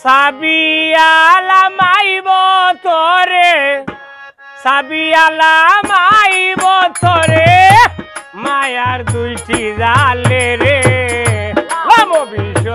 সাবিয়ালা মাইব তোরে সাবিয়ালা মাইব তোরে মায়ার দুইটি জালে রে বিশ্ব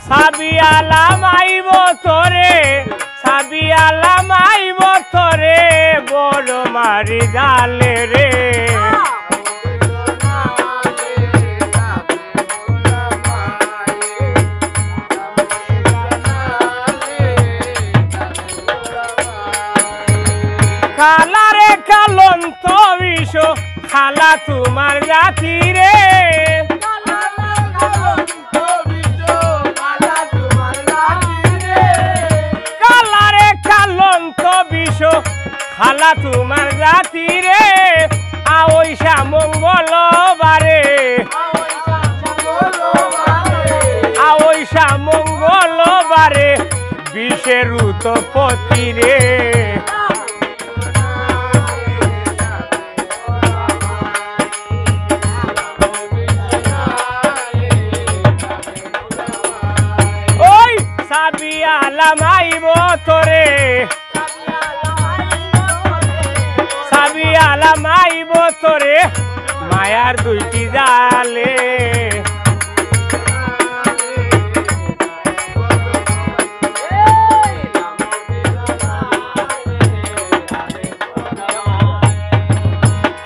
সাবিয়ালা মাইব তোরে সাবিয়ালা মাইব তোরে বড় মারি জালে রে খালা রে কালন্ত বিষ খালা তোমার জাতি রে খালা তোমার জাতি রে আওইসা মঙ্গলবারে আওইসা মঙ্গলবারে বিষের উৎপত্তি রে ওই সাবিয়ালা মাইব তোরে সাবিয়ালা মাইব তোরে মায়ার দুইটি জালে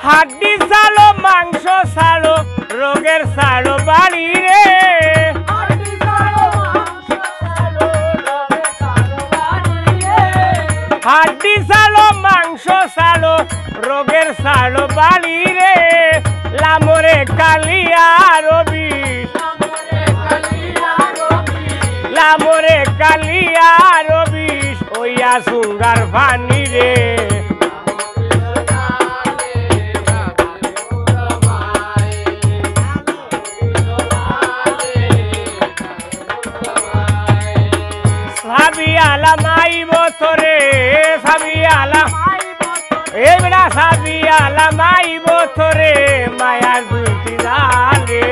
হাড্ডি ছাড়ো মাংস ছাড়ো রোগের ছাড়ো বাড়ি রে হাড্ডি ছাড়ো মাংস ছাড়ো রোগের ছাড়ো বাড়ি রে লামরে কালিয়া রবি লামরে কালিয়া রবি ওইয়া সুঙ্গার ভানি রে সাবিয়ালা মাইব তোরে সাবিয়ালা এই বেড়া সাবিয়ালা মাইব তোরে মায়ার দুইটি জালে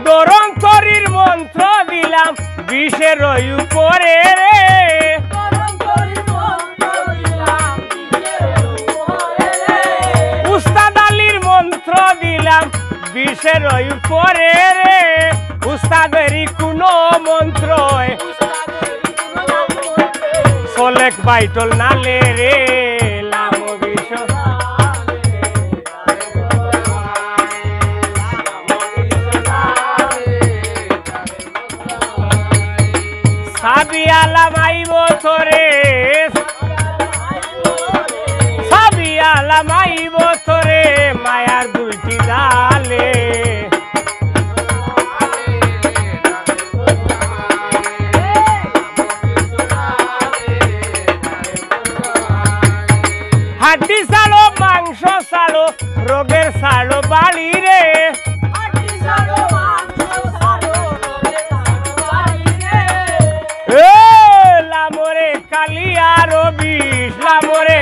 দরন্তরীর মন্ত্র দিলাম বিষের উপরে রে বিষের উপরে রে উস্তাদেরই কোনো মন্ত্র সলেক বাইটল নালে রে লাম বিষ সাবিয়ালা মাইব তোরে সাবিয়ালা মাইব তোরে মায়ার দুইটি জালে হাড্ডি ছাড়ো মাংস ছাড়ো রোগের ছাড়ো বাড়ি রে লামরে কালিয়া রবি লামরে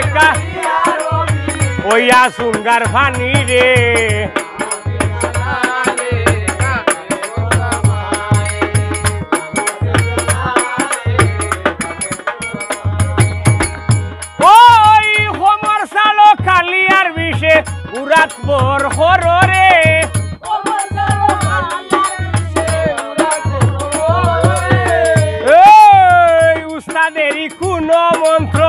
ওইয়া সুঙ্গার ভানি রে ওই হোমর সালো কালিয়ার বিষে উরাত বর হরে উস্তাদেরই কোনো মন্ত্র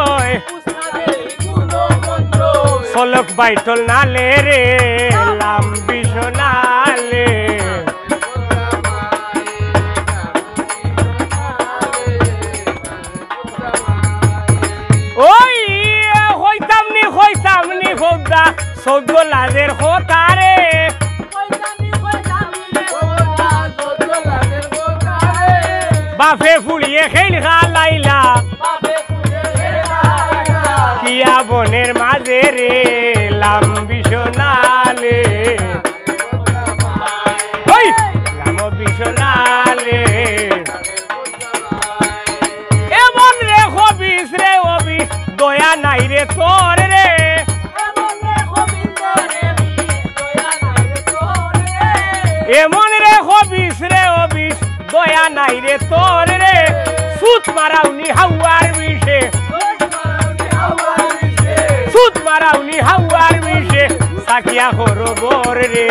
সলক বাইটল নালে রে লাম বিষ নালে সৌদ্য লাজের হোতারে বাফে ফুলিয়ে খেল খালাইলা কিয়া বনের মাঝে রে লাম্বি সোনালে লাম বিশনালে এমন রে হবিস রে অবিস দয়া নাই রে তোর রে এমন রে হবিস রে অবিস দয়া নাই রে তোর রে সুত মারাউনি হাওয়ার বিষে সুত মারাউনি হাওয়ার বিষে সাকিয়া হরো গোর রে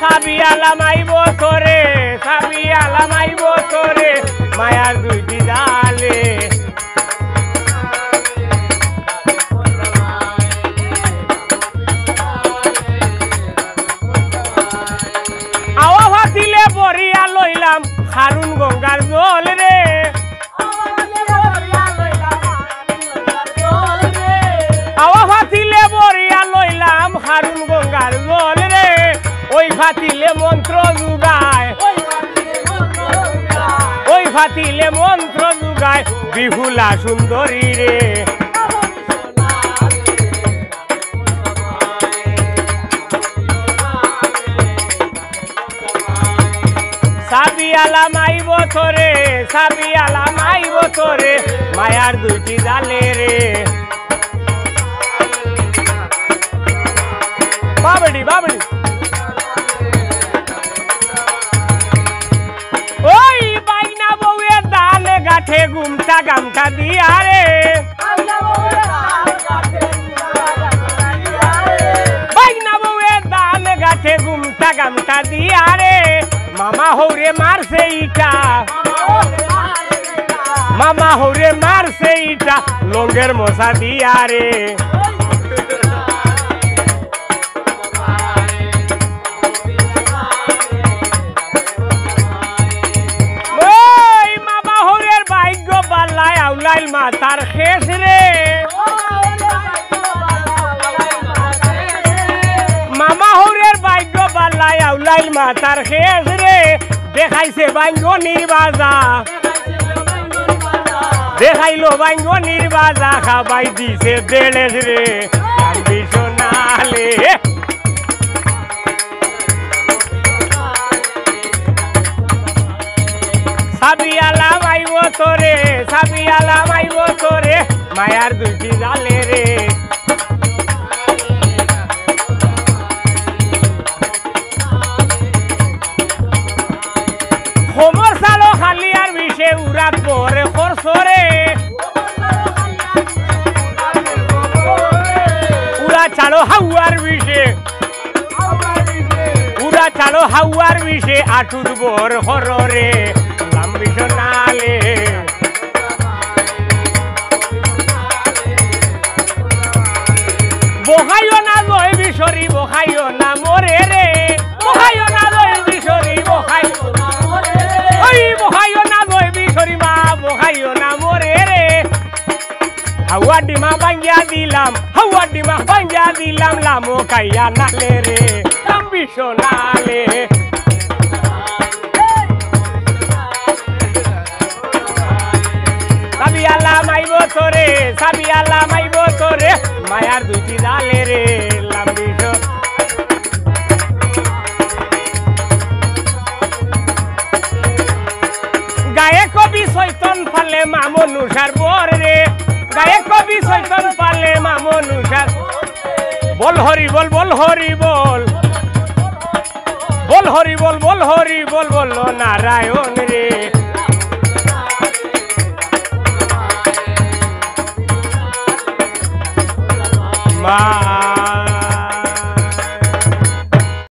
সাবিয়ালা মাইব তোরে সাবিয়ালা মাইব তোরে মায়ার দুইটি জালে আওয়া ভাতিলে বরিয়া লইলাম হারুন গঙ্গার জল রে আওয়া ভাতিলে বরিয়া লইলাম হারুন গঙ্গার জল রে ওই ভাতিলে মন্ত্র যুগায় ওই ভাতিলে মন্ত্র যুগায় বিহুলা সুন্দরী রে সাবিয়ালা মাইব তোরে সাবিয়ালা মাইব তোরে মায়ার দুইটি জালে রে বাবড়ি বাবড়ি ওই বাইনা বউয়ের ডালে গাঠে গুমটা গামটা দিয়া রে বাইনা বউয়ের ডালে গাঠে গুমটা গামটা দিয়া রে মামা হৌরে মারছে ইটা মামা হৌরে মারছে ইটা লঙ্গের মশা দিয়া রে আউলাইল মাতার শেষ রে মামা হৌরের ভাগ্য বালাই আউলাইল মাতার শেষ রে দেখাইছে বাইঙ্গনির বাজা দেখাইলো বাইঙ্গনির বাজা খাবাই দিছে দেড়েস রে সোনালে সাবিয়ালা মাইব তোরে সাবিয়ালা মাইব তোরে মায়ার দুইটি জালে রে হোমর সালো খালি আর বিষে উড়াত পরে খরসরে উড়া চালো হাওয়ার বিষে উড়া চালো হাওয়ার বিষে আটুর বর হররে সোনালে বহাইও না জয় বিশরি বহাইও না মরে রে বহাইও না জয় বিশরি বহাইও না মরে ওই বহাইও না জয় বিশরি মা বহাইও না মরে রে হাওয়া ডিমা ভাঙ্গিয়া দিলাম হাওয়া ডিমা ভাঙ্গিয়া দিলাম লামো কাইয়া নালে রে লাম্বি সোনালে সাবিয়ালা মাইব তোরে সাবিয়ালা মাইব তোরে মায়ার দুইটি জালে রে লাম্বি গায়ে কবি চৈতন ফালে মামনুষার বর রে গায়ে কবি চৈতন ফালে মামনুষার বল হরি বল বল হরি বল বল হরি বল বল হরি বল বল নারায়ণ রে মা